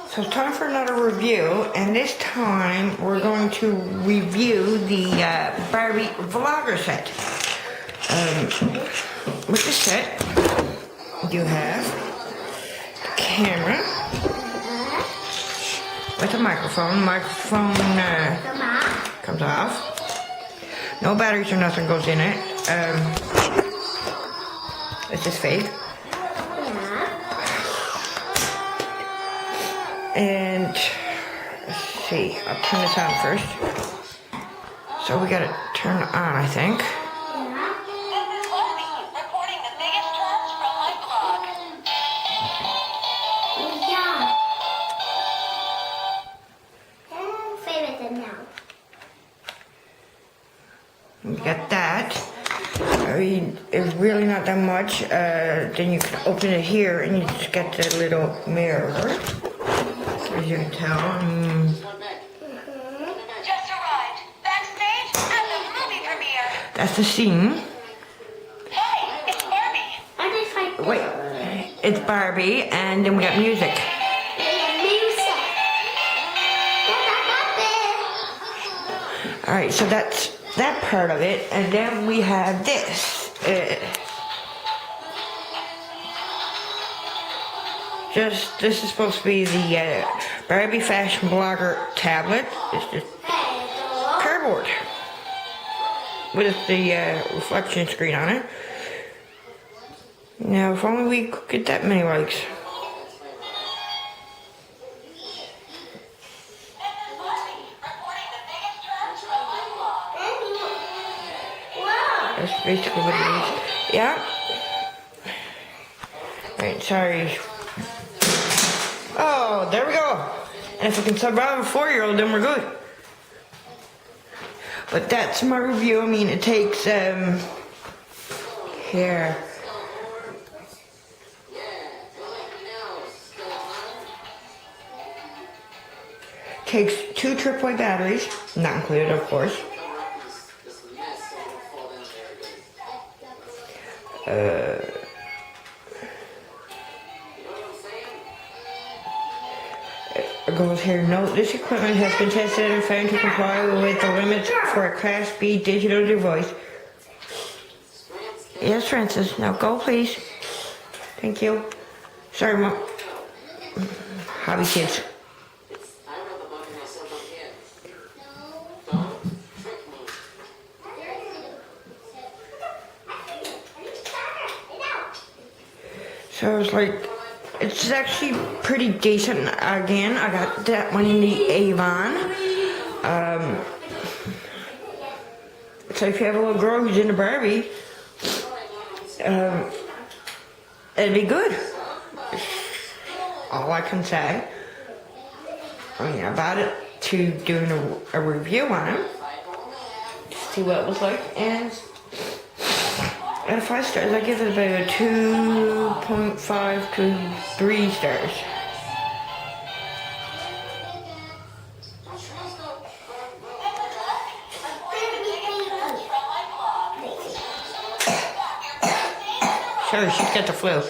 So it's time for another review, and this time we're going to review the Barbie Vlogger set. With the set, you have the camera with a microphone. Microphone comes off. No batteries or nothing goes in it. It's just fake. And let's see, I'll turn this on first. So we gotta turn it on, I think. Yeah. This is Barbie, reporting the biggest trends from my blog. Yeah. Favorite now. We got that. I mean, it's really not that much. Then you can open it here and you just get the little mirror. As you can tell, Just arrived backstage at the movie premiere. That's the scene. Hey, it's Barbie. Wait, it's Barbie, and then we got music. Alright, so that's that part of it, and then we have this. This is supposed to be the Barbie Fashion Blogger tablet. It's just cardboard with the reflection screen on it. Now, if only we could get that many likes. That's basically what it is. Yeah. Right, sorry. Oh, there we go. And if we can survive a 4-year-old, then we're good. But that's my review. I mean, it takes, here. Takes 2 AAA batteries, not included, of course. It goes here. Note, this equipment has been tested and found to comply with the limits for a Class B digital device. Yes, Francis. Now go, please. Thank you. Sorry, Mom. Hobby kids. So it's like, it's actually pretty decent. Again, I got that one in the Avon. So if you have a little girl who's into Barbie, it'd be good. All I can say. I mean, about it to doing a review on it, to see what it was like, and out of 5 stars, I give it about a 2.5 to 3 stars. Sorry, she's got the flu.